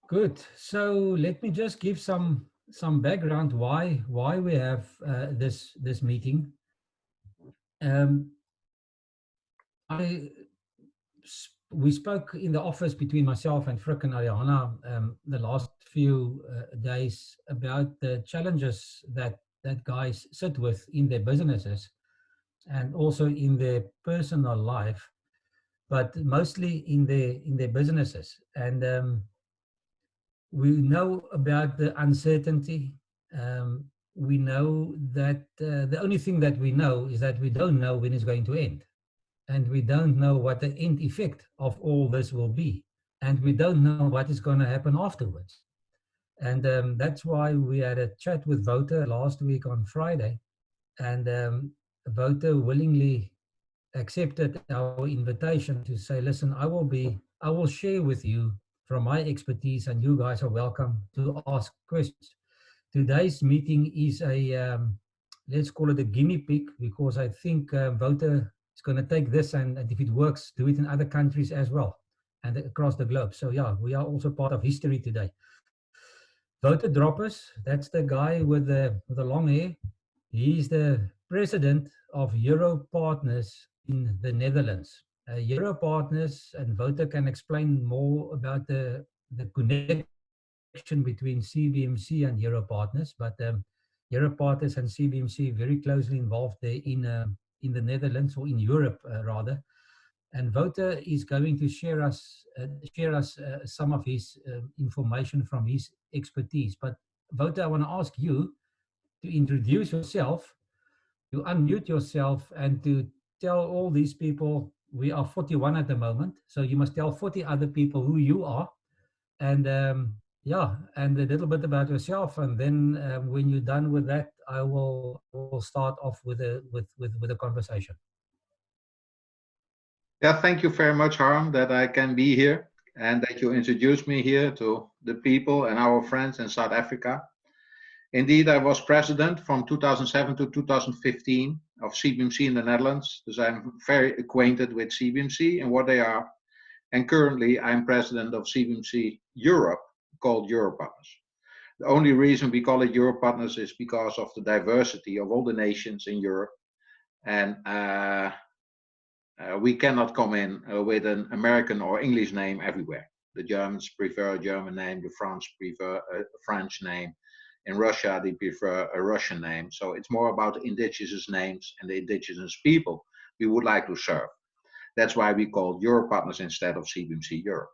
Good. So let me just give some background why we have this meeting. Um, I we spoke in the office between myself and Frick and Ariana the last few days about the challenges that guys sit with in their businesses and also in their personal life, but mostly in their businesses. And we know about the uncertainty. We know that the only thing that we know is that we don't know when it's going to end. And we don't know what the end effect of all this will be. And we don't know what is going to happen afterwards. And that's why we had a chat with Wouter last week on Friday. And Wouter willingly accepted our invitation to say, listen, I will share with you from my expertise, and you guys are welcome to ask questions. Today's meeting is let's call it a guinea pig, because I think Wouter is going to take this and if it works, do it in other countries as well and across the globe. So yeah, we are also part of history today. Wouter Droppers, that's the guy with the long hair. He's the president of Europartners in the Netherlands. Europartners, and Wouter can explain more about the connection between CBMC and Europartners, but Europartners and CBMC very closely involved there in the Netherlands, or in Europe rather. And Wouter is going to share us some of his information from his expertise. But Wouter, I want to ask you to introduce yourself, to unmute yourself, and to tell all these people, we are 41 at the moment, so you must tell 40 other people who you are, and yeah, and a little bit about yourself. And then when you're done with that, I will start off with a conversation. Yeah, thank you very much, Harm, that I can be here and that you introduced me here to the people and our friends in South Africa. Indeed, I was president from 2007 to 2015 of CBMC in the Netherlands, so I'm very acquainted with CBMC and what they are. And currently, I'm president of CBMC Europe, called Europartners. The only reason we call it Europartners is because of the diversity of all the nations in Europe. And we cannot come in with an American or English name everywhere. The Germans prefer a German name, the French prefer a French name. In Russia, they prefer a Russian name. So it's more about indigenous names and the indigenous people we would like to serve. That's why we call Europartners instead of CBMC Europe.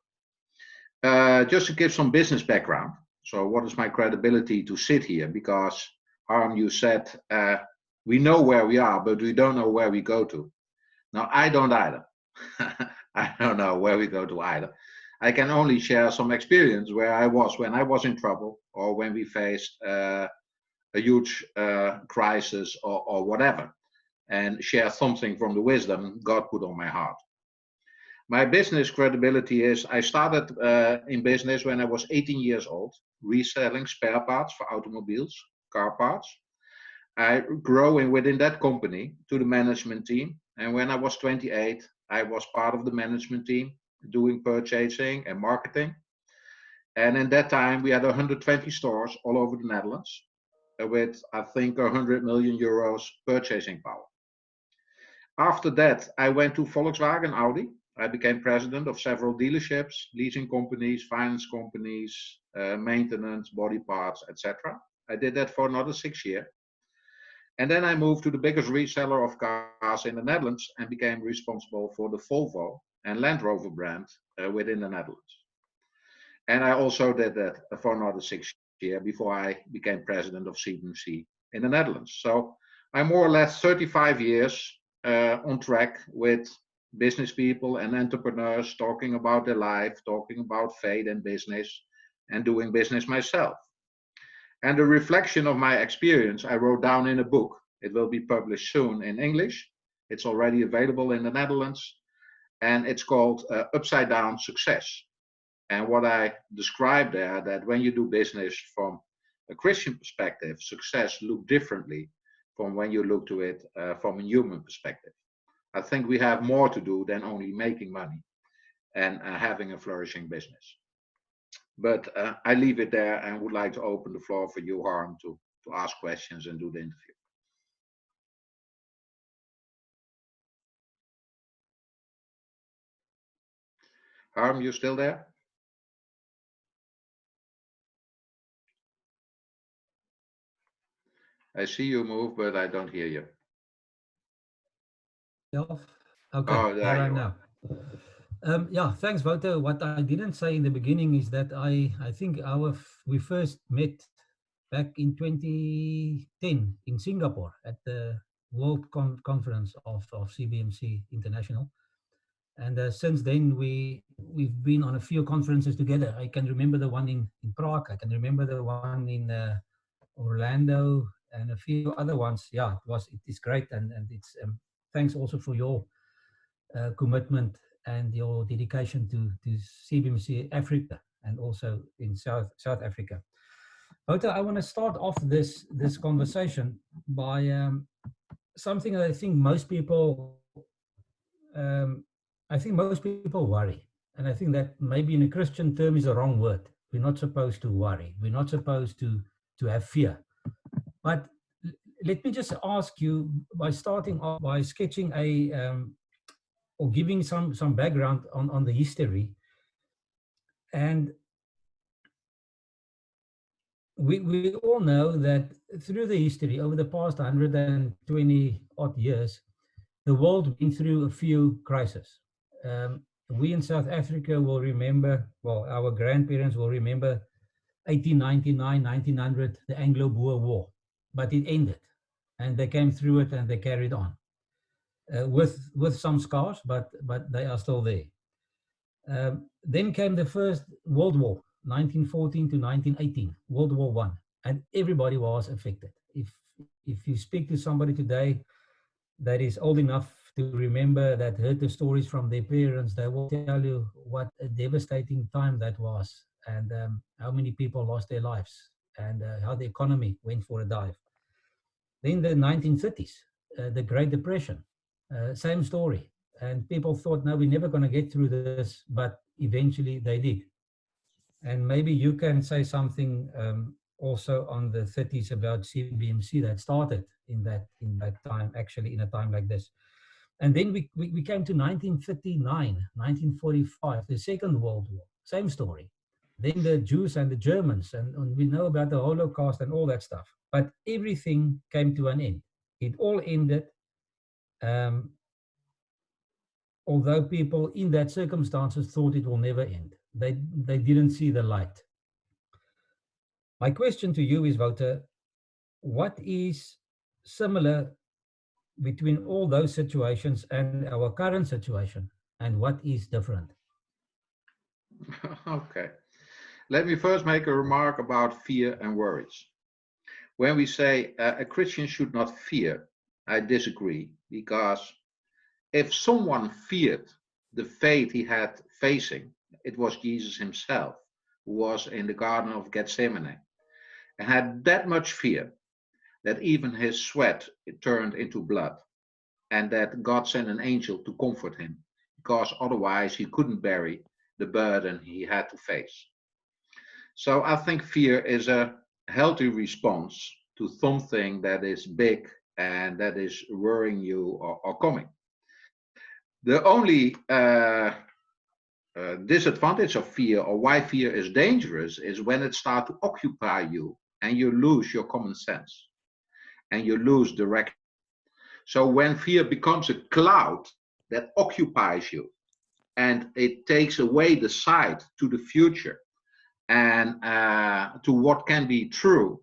Just to give some business background. So what is my credibility to sit here? Because Harm, you said we know where we are, but we don't know where we go to. Now, I don't either. I don't know where we go to either. I can only share some experience where I was when I was in trouble, or when we faced a huge crisis, or whatever, and share something from the wisdom God put on my heart. My business credibility is I started in business when I was 18 years old, reselling spare parts for automobiles, car parts. I grew within that company to the management team. And when I was 28, I was part of the management team doing purchasing and marketing. And in that time, we had 120 stores all over the Netherlands with, I think, 100 million euros purchasing power. After that, I went to Volkswagen Audi. I became president of several dealerships, leasing companies, finance companies, maintenance, body parts, etc. I did that for another 6 years. And then I moved to the biggest reseller of cars in the Netherlands and became responsible for the Volvo and Land Rover brand within the Netherlands. And I also did that for another 6 years before I became president of CBMC in the Netherlands. So I'm more or less 35 years on track with business people and entrepreneurs, talking about their life, talking about faith and business, and doing business myself. And the reflection of my experience I wrote down in a book. It will be published soon in English. It's already available in the Netherlands. And it's called Upside Down Success. And what I describe there, that when you do business from a Christian perspective, success looks differently from when you look to it from a human perspective. I think we have more to do than only making money and having a flourishing business. But I leave it there and would like to open the floor for you, Harm, to ask questions and do the interview. Harm, you still there? I see you move, but I don't hear you. Okay, Oh, there there I am you now. are. Yeah, thanks, Wouter. What I didn't say in the beginning is that I think we first met back in 2010 in Singapore at the World Conference of CBMC International. And since then, we've been on a few conferences together. I can remember the one in Prague. I can remember the one in Orlando and a few other ones. Yeah, it is great, and it's thanks also for your commitment and your dedication to CBMC Africa and also in South Africa. Wouter, I want to start off this conversation by something that um, I think most people worry, and I think that maybe in a Christian term is a wrong word. We're not supposed to worry. We're not supposed to have fear. But let me just ask you by starting off by sketching or giving some background on the history. And we all know that through the history, over the past 120 odd years, the world been through a few crises. We in South Africa will remember, well, our grandparents will remember 1899, 1900, the Anglo-Boer War, but it ended and they came through it and they carried on with some scars, but they are still there. Then came the First World War, 1914 to 1918, World War One, and everybody was affected. If you speak to somebody today that is old enough to remember, that heard the stories from their parents, they will tell you what a devastating time that was, and how many people lost their lives, and how the economy went for a dive. Then the 1930s, the Great Depression, same story. And people thought, no, we're never going to get through this, but eventually they did. And maybe you can say something also on the 30s about CBMC that started in that time, actually in a time like this. And then we came to 1939, 1945, the Second World War, same story. Then the Jews and the Germans, and we know about the Holocaust and all that stuff. But everything came to an end. It all ended, um, although people in that circumstances thought it will never end. They didn't see the light. My question to you is, Wouter, what is similar between all those situations and our current situation, and what is different? Okay. Let me first make a remark about fear and worries. When we say a Christian should not fear, I disagree, because if someone feared the fate he had facing, it was Jesus himself, who was in the Garden of Gethsemane and had that much fear that even his sweat turned into blood, and that God sent an angel to comfort him, because otherwise he couldn't bear the burden he had to face. So I think fear is a healthy response to something that is big and that is worrying you or coming. The only disadvantage of fear, or why fear is dangerous, is when it starts to occupy you and you lose your common sense and you lose direction. So when fear becomes a cloud that occupies you and it takes away the sight to the future and to what can be true,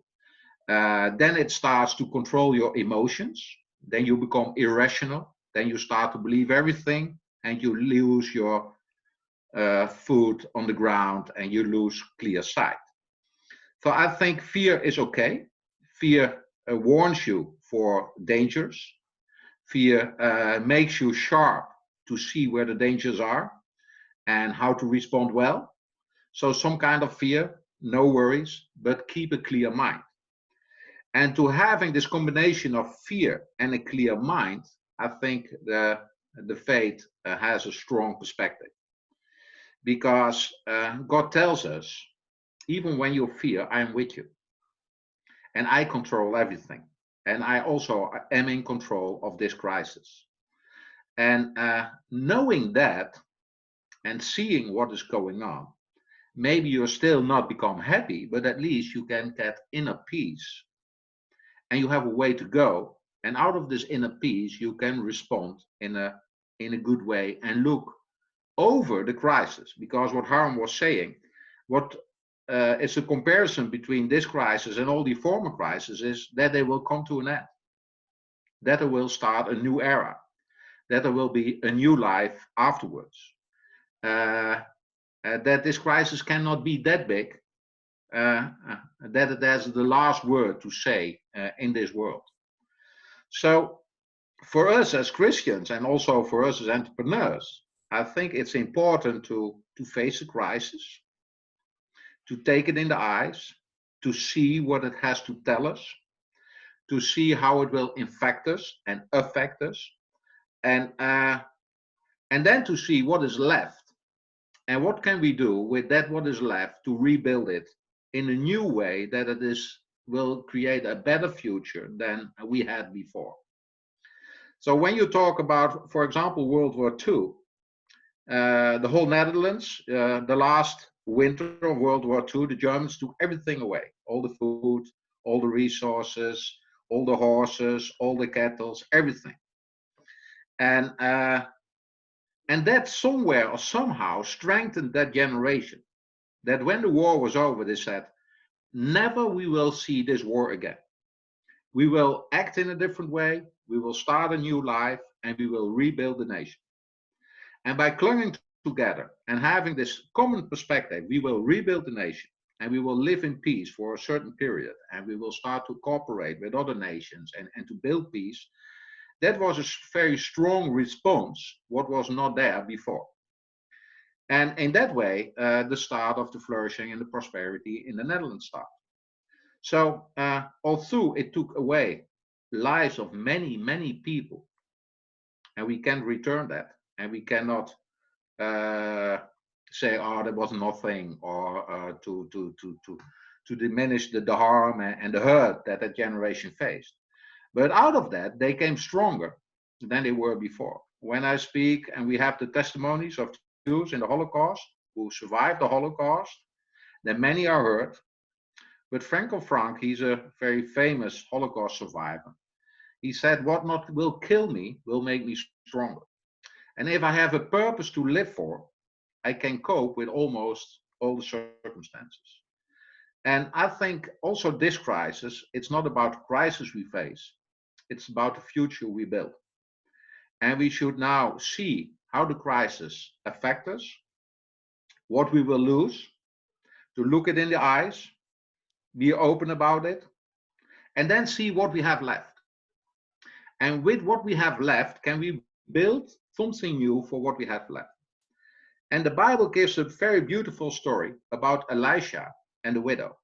then it starts to control your emotions. Then you become irrational. Then you start to believe everything and you lose your foot on the ground and you lose clear sight. So I think fear is okay. Fear warns you for dangers. Fear makes you sharp to see where the dangers are and how to respond well. So some kind of fear, no worries, but keep a clear mind. And to having this combination of fear and a clear mind, I think the faith has a strong perspective. Because God tells us even when you fear, I am with you. And I control everything. And I also am in control of this crisis. And knowing that and seeing what is going on, maybe you're still not become happy, but at least you can get inner peace. And you have a way to go. And out of this inner peace, you can respond in a good way and look over the crisis. Because what Harm was saying, what it's a comparison between this crisis and all the former crises is that they will come to an end, that there will start a new era, that there will be a new life afterwards, that this crisis cannot be that big, that it has the last word to say in this world. So for us as Christians and also for us as entrepreneurs, I think it's important to face a crisis, to take it in the eyes, to see what it has to tell us, to see how it will infect us and affect us, and then to see what is left and what can we do with that what is left to rebuild it in a new way that will create a better future than we had before. So when you talk about, for example, World War II, the whole Netherlands, the last winter of World War II, the Germans took everything away, all the food, all the resources, all the horses, all the cattle, everything. And that somewhere or somehow strengthened that generation, that when the war was over, they said, never we will see this war again. We will act in a different way, we will start a new life, and we will rebuild the nation. And by clinging together and having this common perspective, we will rebuild the nation and we will live in peace for a certain period, and we will start to cooperate with other nations and to build peace. That was a very strong response, what was not there before. And in that way, the start of the flourishing and the prosperity in the Netherlands started. So although it took away lives of many, many people, and we can't return that, and we cannot say, oh, there was nothing, or to diminish the harm and the hurt that that generation faced. But out of that, they came stronger than they were before. When I speak, and we have the testimonies of Jews in the Holocaust who survived the Holocaust, then many are hurt. But Franco Frank, he's a very famous Holocaust survivor. He said, what not will kill me will make me stronger. And if I have a purpose to live for, I can cope with almost all the circumstances. And I think also this crisis, it's not about the crisis we face, it's about the future we build. And we should now see how the crisis affects us, what we will lose, to look it in the eyes, be open about it, and then see what we have left. And with what we have left, can we build something new for what we have left? And the Bible gives a very beautiful story about Elisha and the widow.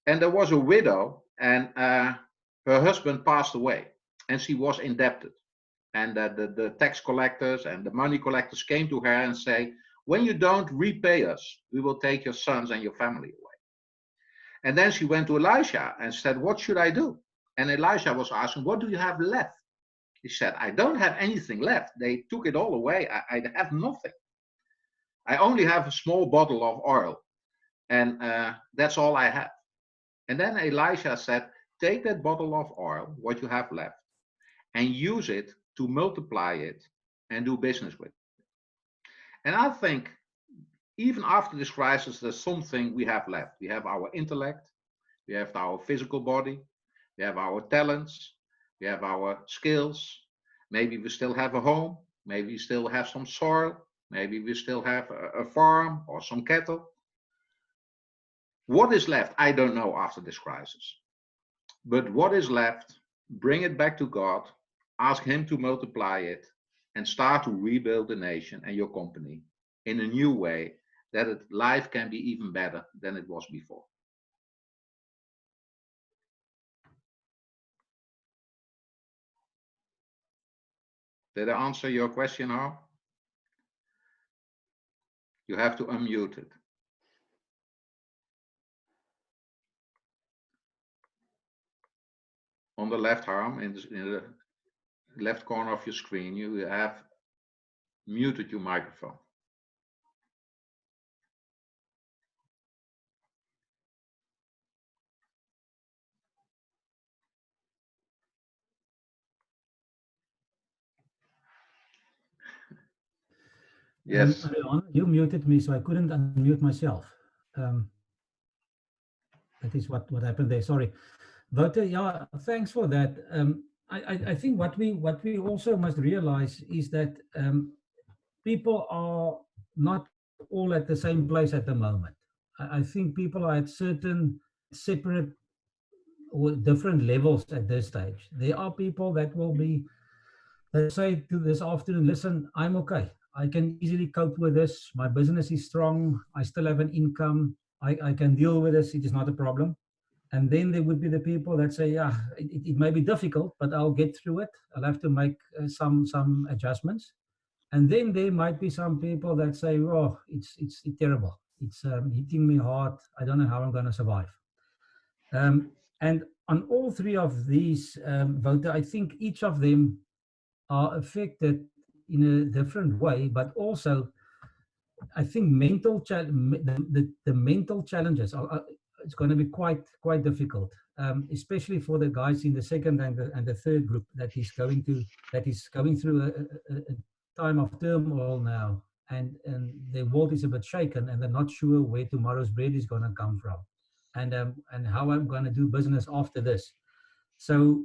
And there was a widow, and her husband passed away, and she was indebted. And the tax collectors and the money collectors came to her and say, when you don't repay us, we will take your sons and your family away. And then she went to Elisha and said, what should I do? And Elisha was asking, what do you have left? He said, I don't have anything left. They took it all away. I have nothing. I only have a small bottle of oil, and that's all I have. And then Elisha said, take that bottle of oil, what you have left, and use it to multiply it and do business with it. And I think even after this crisis, there's something we have left. We have our intellect, we have our physical body, we have our talents, we have our skills. Maybe we still have a home, maybe we still have some soil, maybe we still have a farm or some cattle. What is left? I don't know after this crisis. But what is left, bring it back to God, ask Him to multiply it, and start to rebuild the nation and your company in a new way, that life can be even better than it was before. Did I answer your question, Harm? You have to unmute it. on the left arm, in the left corner of your screen, you have muted your microphone. Yes. Leon, you muted me, so I couldn't unmute myself. That is what happened there. Sorry, Wouter. Yeah, thanks for that. I think what we also must realize is that people are not all at the same place at the moment. I think people are at certain separate or different levels at this stage. There are people that will be, let's say to this afternoon, listen, I'm okay. I can easily cope with this. My business is strong. I still have an income. I can deal with this. It is not a problem. And then there would be the people that say, yeah, it may be difficult, but I'll get through it. I'll have to make some adjustments. And then there might be some people that say, oh, it's terrible. It's hitting me hard. I don't know how I'm going to survive. And on all three of these, Wouter, I think each of them are affected in a different way, but also I think the mental challenges are it's going to be quite difficult, especially for the guys in the second and the third group that is going through a time of turmoil now, and their world is a bit shaken, and they're not sure where tomorrow's bread is going to come from, and how I'm going to do business after this. So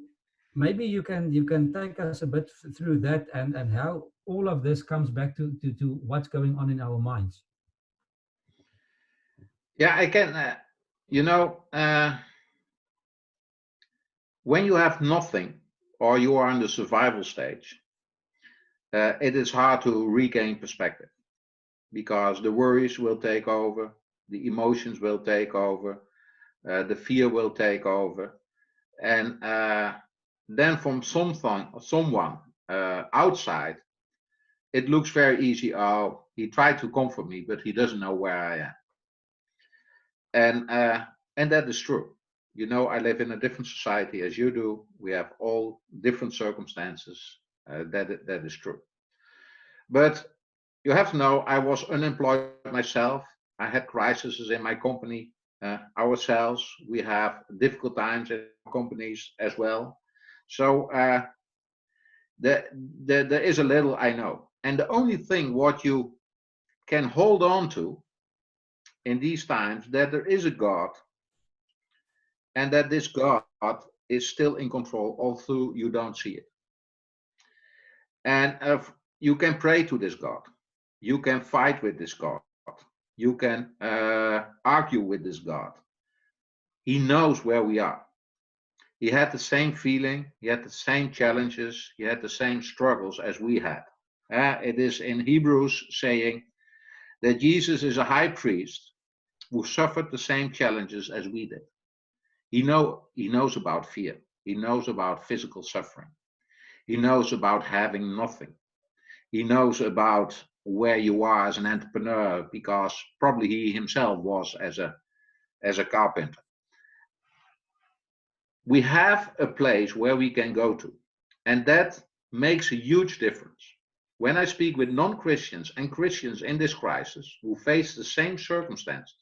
maybe you can take us a bit through that and how all of this comes back to what's going on in our minds. Yeah, I can. When you have nothing or you are in the survival stage, it is hard to regain perspective because the worries will take over, the emotions will take over, the fear will take over, and then from someone outside, it looks very easy. Oh, he tried to comfort me, but he doesn't know where I am, and that is true. I live in a different society as you do. We have all different circumstances. That is true. But you have to know, I was unemployed myself. I had crises in my company ourselves. We have difficult times in companies as well. So there is a little I know. And the only thing what you can hold on to in these times, that there is a God, and that this God is still in control, although you don't see it. And you can pray to this God. You can fight with this God. You can argue with this God. He knows where we are. He had the same feeling. He had the same challenges. He had the same struggles as we had. It is in Hebrews saying that Jesus is a high priest who suffered the same challenges as we did. He knows about fear. He knows about physical suffering. He knows about having nothing. He knows about where you are as an entrepreneur, because probably he himself was as a carpenter. We have a place where we can go to, and that makes a huge difference. When I speak with non-Christians and Christians in this crisis who face the same circumstances,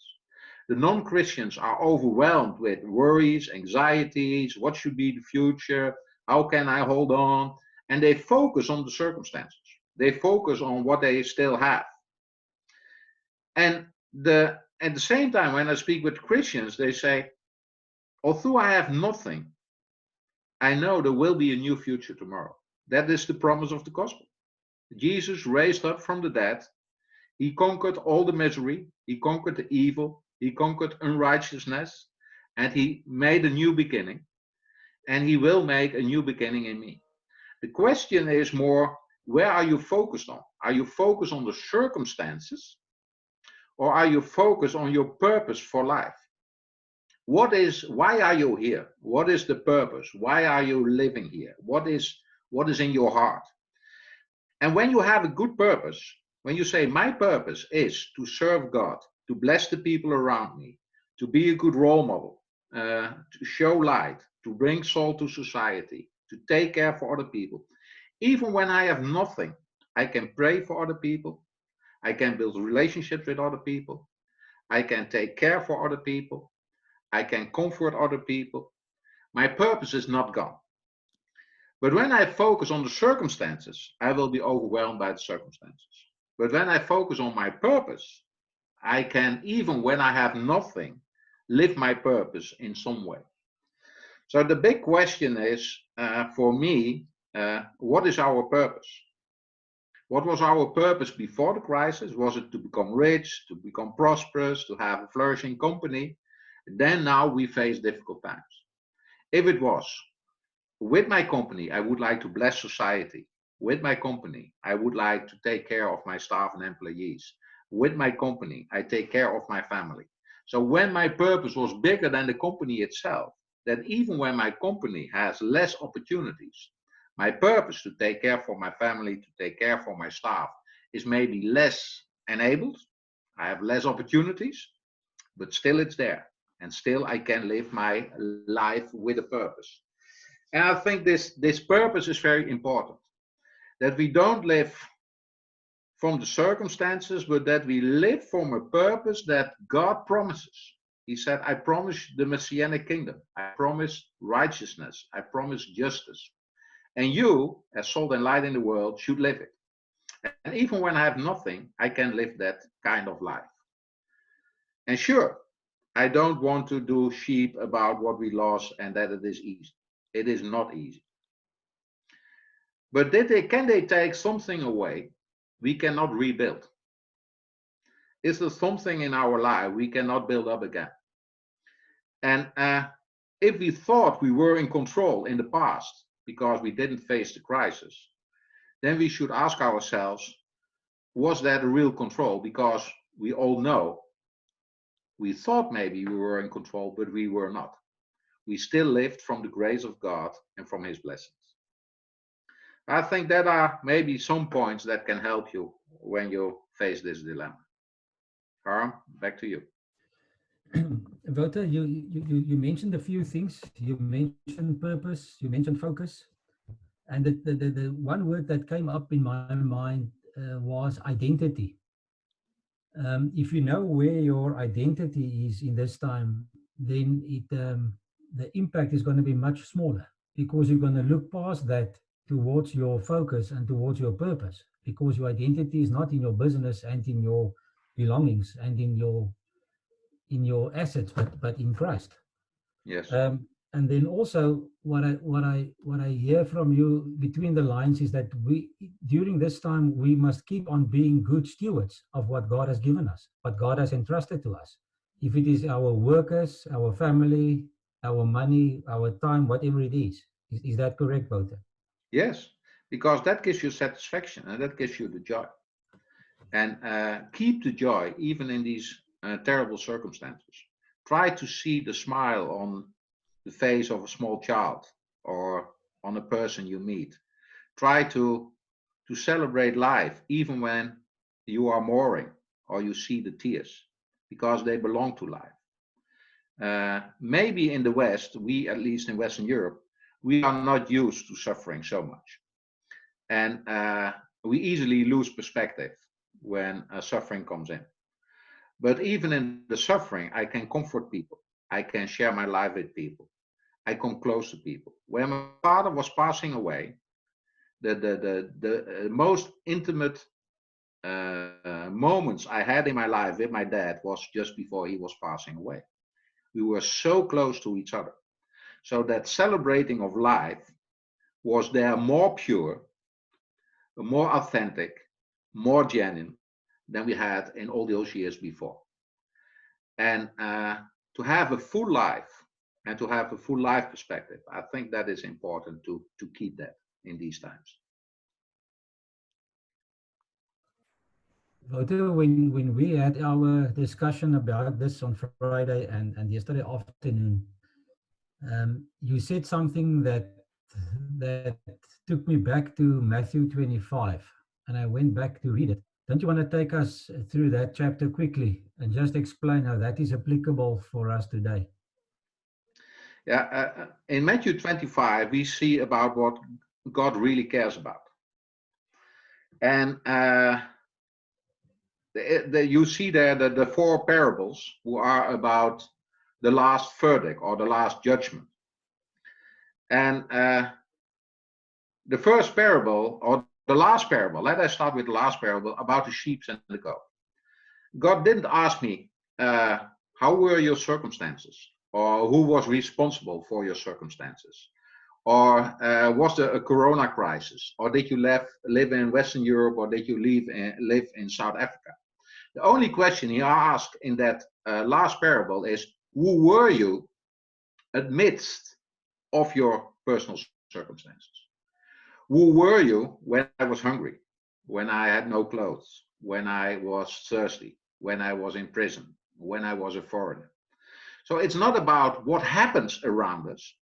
the non-Christians are overwhelmed with worries, anxieties, what should be the future, how can I hold on, and they focus on the circumstances. They focus on what they still have. And at the same time, when I speak with Christians, they say, although I have nothing, I know there will be a new future tomorrow. That is the promise of the gospel. Jesus raised up from the dead. He conquered all the misery. He conquered the evil. He conquered unrighteousness. And he made a new beginning. And he will make a new beginning in me. The question is more, where are you focused on? Are you focused on the circumstances? Or are you focused on your purpose for life? Why are you here? What is the purpose? Why are you living here? What is in your heart? And when you have a good purpose, when you say, my purpose is to serve God, to bless the people around me, to be a good role model, to show light, to bring salt to society, to take care for other people. Even when I have nothing, I can pray for other people. I can build relationships with other people. I can take care for other people. I can comfort other people. My purpose is not gone. But when I focus on the circumstances, I will be overwhelmed by the circumstances. But when I focus on my purpose, I can, even when I have nothing, live my purpose in some way. So the big question is, for me, what is our purpose? What was our purpose before the crisis? Was it to become rich, to become prosperous, to have a flourishing company? Then now we face difficult times. If it was, with my company, I would like to bless society. With my company, I would like to take care of my staff and employees. With my company, I take care of my family. So when my purpose was bigger than the company itself, that even when my company has less opportunities, my purpose to take care for my family, to take care for my staff is maybe less enabled. I have less opportunities, but still it's there. And still I can live my life with a purpose. And I think this purpose is very important. That we don't live from the circumstances, but that we live from a purpose that God promises. He said, I promise the Messianic kingdom. I promise righteousness. I promise justice. And you, as salt and light in the world, should live it. And even when I have nothing, I can live that kind of life. And sure, I don't want to do sheep about what we lost and that it is easy. It is not easy. But can they take something away we cannot rebuild? Is there something in our life we cannot build up again? And if we thought we were in control in the past because we didn't face the crisis, then we should ask ourselves, was that a real control? Because we all know we thought maybe we were in control, but we were not. We still lived from the grace of God and from his blessings. I think that are maybe some points that can help you when you face this dilemma. Harm, back to you. Wouter, you mentioned a few things. You mentioned purpose, you mentioned focus. And the one word that came up in my mind was identity. If you know where your identity is in this time, then the impact is going to be much smaller, because you're going to look past that towards your focus and towards your purpose, because your identity is not in your business and in your belongings and in your assets, but in Christ. Yes. And then also what I hear from you between the lines is that during this time we must keep on being good stewards of what God has given us, what God has entrusted to us. If it is our workers, our family, our money, our time, whatever it is. Is that correct, Wouter? Yes, because that gives you satisfaction and that gives you the joy. And keep the joy even in these terrible circumstances. Try to see the smile on the face of a small child or on a person you meet. Try to celebrate life even when you are mourning or you see the tears, because they belong to life. Maybe in the West, we, at least in Western Europe, we are not used to suffering so much. And we easily lose perspective when suffering comes in. But even in the suffering, I can comfort people. I can share my life with people. I come close to people. When my father was passing away, the most intimate moments I had in my life with my dad was just before he was passing away. We were so close to each other. So that celebrating of life was there more pure, more authentic, more genuine than we had in all those years before. And to have a full life and to have a full life perspective, I think that is important to keep that in these times. Wouter, when we had our discussion about this on Friday and yesterday afternoon, you said something that took me back to Matthew 25, and I went back to read it. Don't you want to take us through that chapter quickly and just explain how that is applicable for us today? Yeah, in Matthew 25, we see about what God really cares about. And you see there that the four parables who are about the last verdict or the last judgment. And the first parable, or the last parable, let us start with the last parable about the sheep and the goat. God didn't ask me, how were your circumstances? Or who was responsible for your circumstances? Or was there a corona crisis? Or did you live in Western Europe, or did you live in South Africa? The only question he asked in that last parable is, who were you amidst of your personal circumstances? Who were you when I was hungry, when I had no clothes, when I was thirsty, when I was in prison, when I was a foreigner? So it's not about what happens around us.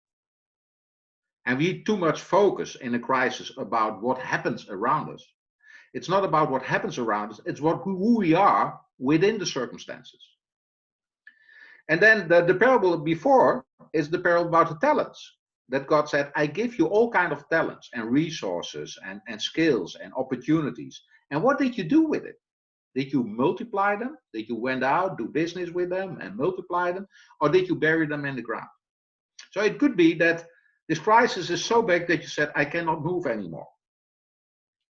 And we too much focus in a crisis about what happens around us. It's not about what happens around us, it's who we are within the circumstances. And then the parable before is the parable about the talents. That God said, I give you all kinds of talents and resources and skills and opportunities. And what did you do with it? Did you multiply them? Did you went out, do business with them and multiply them? Or did you bury them in the ground? So it could be that this crisis is so big that you said, I cannot move anymore.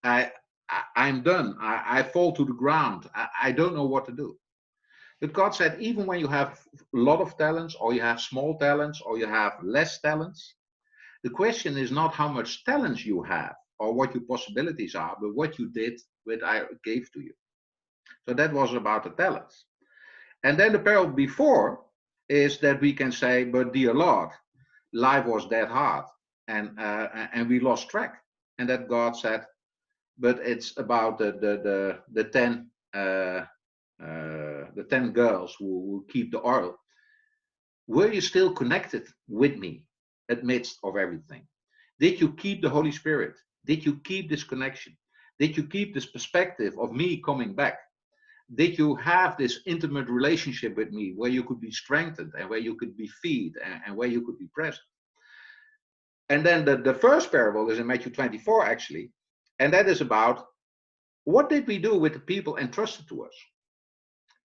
I'm done. I fall to the ground. I don't know what to do. But God said, even when you have a lot of talents, or you have small talents, or you have less talents, the question is not how much talents you have or what your possibilities are, but what you did with I gave to you. So that was about the talents. And then the parable before is that we can say, but dear Lord, life was that hard, and we lost track. And that God said, but it's about the 10 girls who keep the oil. Were you still connected with me amidst of everything? Did you keep the Holy Spirit? Did you keep this connection? Did you keep this perspective of me coming back? Did you have this intimate relationship with me where you could be strengthened and where you could be fed and where you could be present? And then the first parable is in Matthew 24, actually. And that is about what did we do with the people entrusted to us?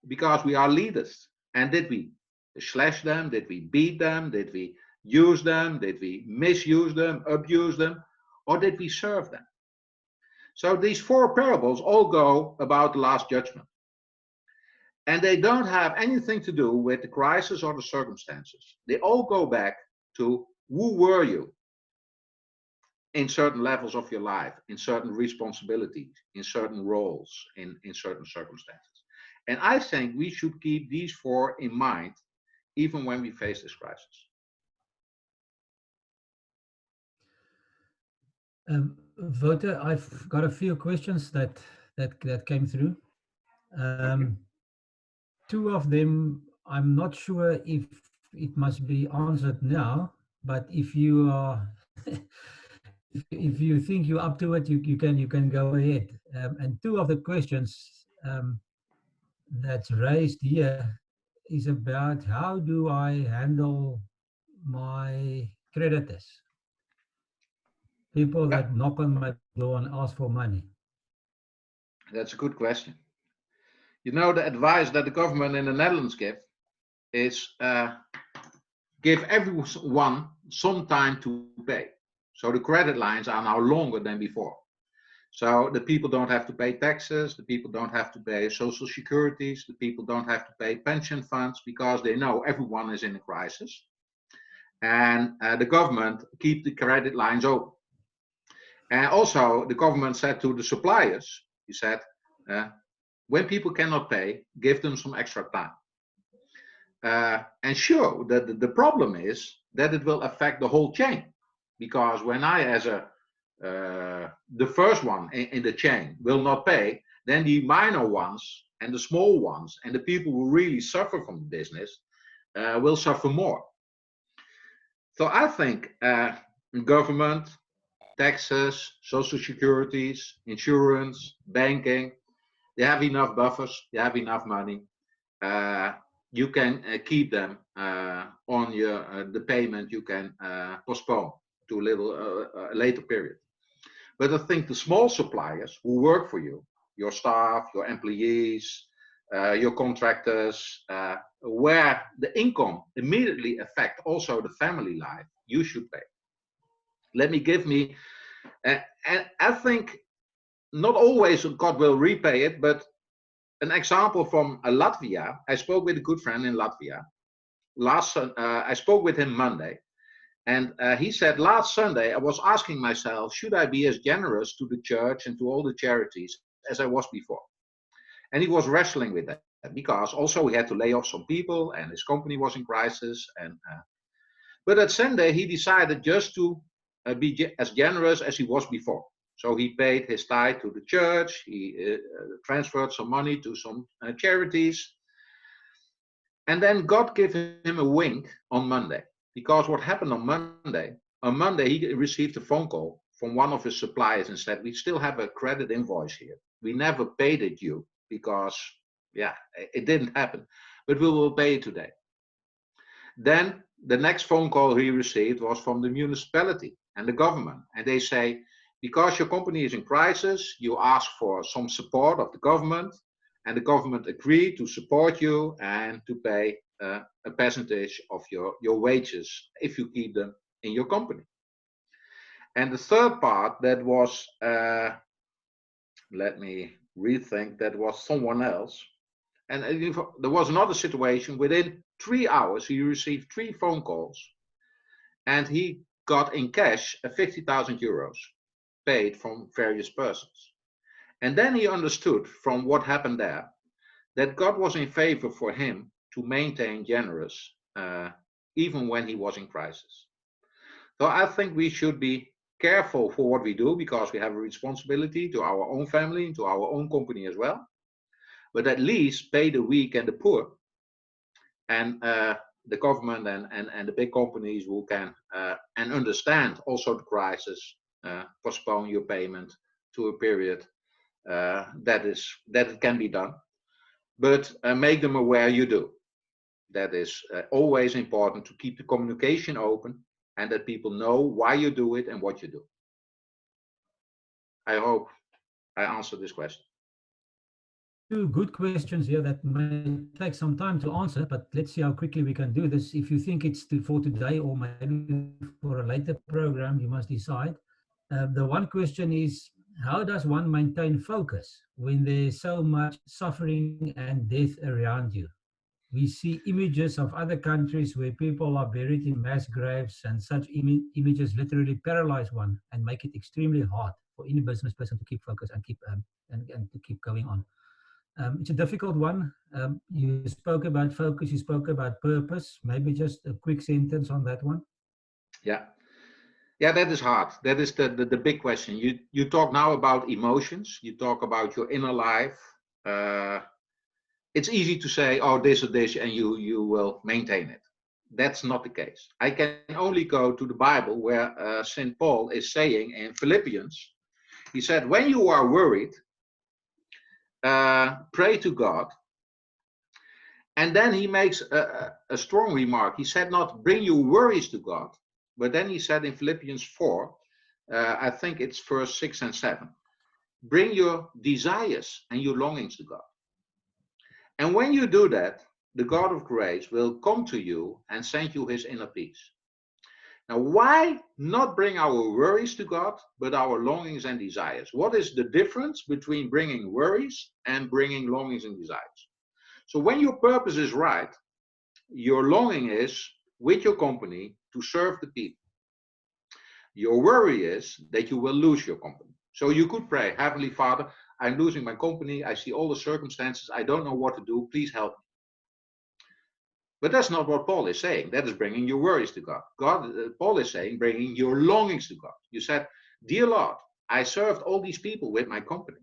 Because we are leaders. And did we slash them? Did we beat them? Did we use them? Did we misuse them, abuse them? Or did we serve them? So these four parables all go about the last judgment. And they don't have anything to do with the crisis or the circumstances. They all go back to who were you in certain levels of your life, in certain responsibilities, in certain roles, in certain circumstances. And I think we should keep these four in mind even when we face this crisis. Wouter, I've got a few questions that came through. Okay. Two of them, I'm not sure if it must be answered now, but if you are, if you think you're up to it, you can go ahead. And two of the questions that's raised here is about how do I handle my creditors, people Yeah, that knock on my door and ask for money. that's a good question. You know, the advice that the government in the Netherlands is give everyone some time to pay. So the credit lines are now longer than before. So the people don't have to pay taxes, the people don't have to pay social securities, the people don't have to pay pension funds because they know everyone is in a crisis. And the government keep the credit lines open. And also the government said to the suppliers, he said, when people cannot pay, give them some extra time. And sure, the problem is that it will affect the whole chain. Because when I, as the first one in the chain, will not pay, then the minor ones and the small ones and the people who really suffer from the business will suffer more. So I think government, taxes, social securities, insurance, banking, they have enough buffers, they have enough money. you can keep them on your the payment. You can postpone to a little later period. But I think the small suppliers who work for you, your staff, your employees, your contractors, where the income immediately affect also the family life, you should pay. Let me give me, and I think not always God will repay it, but an example from Latvia. I spoke with a good friend in Latvia. I spoke with him Monday, and he said last Sunday I was asking myself, should I be as generous to the church and to all the charities as I was before? And he was wrestling with that because also he had to lay off some people and his company was in crisis. But at Sunday he decided just to be as generous as he was before. So he paid his tithe to the church. He transferred some money to some charities. And then God gave him a wink on Monday. Because what happened on Monday he received a phone call from one of his suppliers and said, we still have a credit invoice here. We never paid it you because, yeah, it didn't happen. But we will pay it today. Then the next phone call he received was from the municipality and the government. And they say, because your company is in crisis, you ask for some support of the government, and the government agreed to support you and to pay a percentage of your wages if you keep them in your company. And the third part, that was, let me rethink, that was someone else. And there was another situation. Within 3 hours, he received 3 phone calls, and he got in cash 50,000 euros paid from various persons. And then he understood from what happened there that God was in favor for him to maintain generous even when he was in crisis. So I think we should be careful for what we do because we have a responsibility to our own family and to our own company as well. But at least pay the weak and the poor. And the government and the big companies who can and understand also the crisis, postpone your payment to a period that it can be done. But make them aware you do. That is always important, to keep the communication open and that people know why you do it and what you do. I hope I answered this question. 2 good questions here that may take some time to answer, but let's see how quickly we can do this. If you think it's for today or maybe for a later program, you must decide. The one question is, how does one maintain focus when there's so much suffering and death around you? We see images of other countries where people are buried in mass graves, and such images literally paralyze one and make it extremely hard for any business person to keep focus and keep and to keep going on. It's a difficult one. You spoke about focus, you spoke about purpose. Maybe just a quick sentence on that one. Yeah, that is hard. That is the big question. You talk now about emotions. You talk about your inner life. It's easy to say, oh, this or this, and you will maintain it. That's not the case. I can only go to the Bible where St. Paul is saying in Philippians, he said, when you are worried, pray to God. And then he makes a strong remark. He said not bring your worries to God, but then he said in Philippians 4, I think it's verse 6 and 7, bring your desires and your longings to God. And when you do that, the God of grace will come to you and send you his inner peace. Now, why not bring our worries to God, but our longings and desires? What is the difference between bringing worries and bringing longings and desires? So when your purpose is right, your longing is with your company to serve the people. Your worry is that you will lose your company. So you could pray, Heavenly Father, I'm losing my company. I see all the circumstances. I don't know what to do. Please help me. But that's not what Paul is saying. That is bringing your worries to God. Paul is saying bringing your longings to God. You said, dear Lord, I served all these people with my company.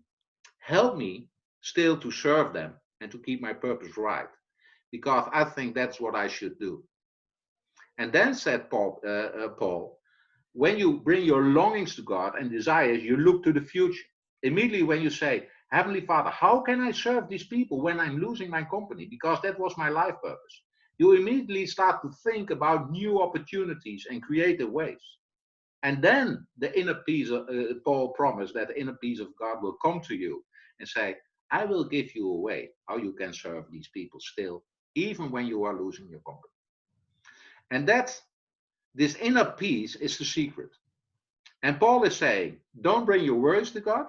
Help me still to serve them and to keep my purpose right, because I think that's what I should do. And then said Paul, when you bring your longings to God and desires, you look to the future. Immediately when you say, Heavenly Father, how can I serve these people when I'm losing my company? Because that was my life purpose. You immediately start to think about new opportunities and creative ways. And then the inner peace, Paul promised that the inner peace of God will come to you and say, I will give you a way how you can serve these people still, even when you are losing your company. And that this inner peace is the secret. And Paul is saying, don't bring your worries to God,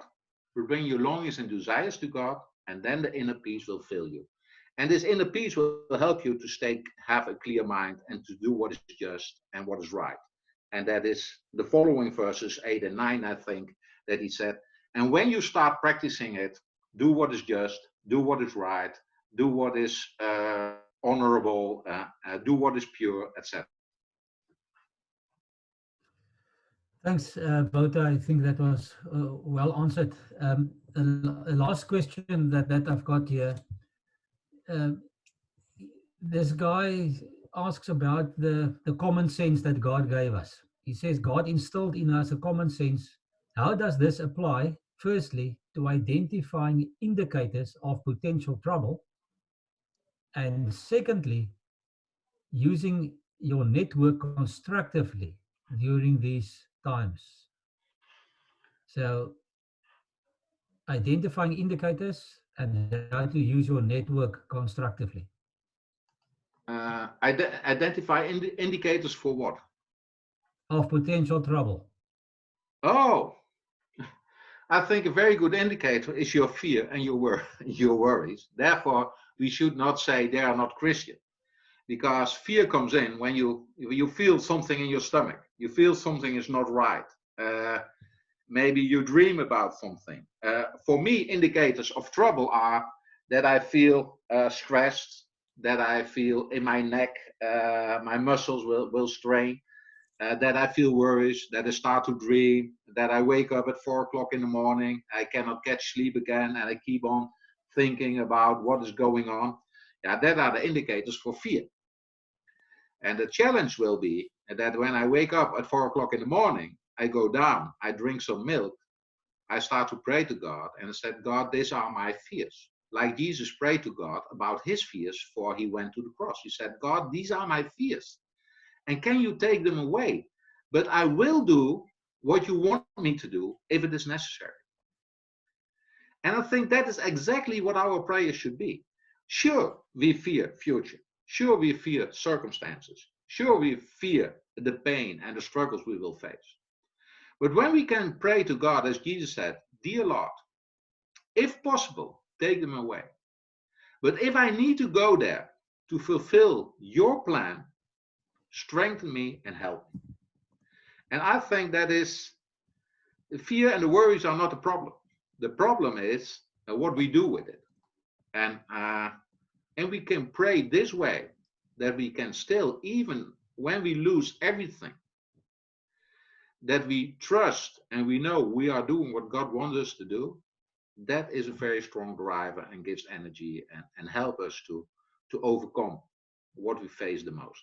but bring your longings and desires to God, and then the inner peace will fill you. And this inner peace will help you to have a clear mind and to do what is just and what is right. And that is the following verses 8 and 9, I think, that he said, and when you start practicing it, do what is just, do what is right, do what is honorable, do what is pure, etc. Thanks, Wouter. I think that was well answered. A last question that I've got here. Um, this guy asks about the common sense that God gave us. He says God instilled in us a common sense. How does this apply, firstly, to identifying indicators of potential trouble? And secondly, using your network constructively during these times. So identifying indicators and how to use your network constructively. Identify indicators for what? Of potential trouble. Oh, I think a very good indicator is your fear and your worries. Therefore, we should not say they are not Christian, because fear comes in when you feel something in your stomach. You feel something is not right. Maybe you dream about something. For me, indicators of trouble are that I feel stressed, that I feel in my neck, my muscles will strain, that I feel worries, that I start to dream, that I wake up at 4 o'clock in the morning, I cannot catch sleep again, and I keep on thinking about what is going on. Yeah, that are the indicators for fear. And the challenge will be that when I wake up at 4 o'clock in the morning, I go down, I drink some milk, I start to pray to God, and I said, God, these are my fears. Like Jesus prayed to God about his fears before he went to the cross. He said, God, these are my fears. And can you take them away? But I will do what you want me to do if it is necessary. And I think that is exactly what our prayer should be. Sure, we fear future. Sure, we fear circumstances. Sure, we fear the pain and the struggles we will face. But when we can pray to God, as Jesus said, dear Lord, if possible, take them away. But if I need to go there to fulfill your plan, strengthen me and help me. And I think that is, the fear and the worries are not the problem. The problem is what we do with it. And we can pray this way, that we can still, even when we lose everything, that we trust and we know we are doing what God wants us to do. That is a very strong driver and gives energy and help us to overcome what we face the most.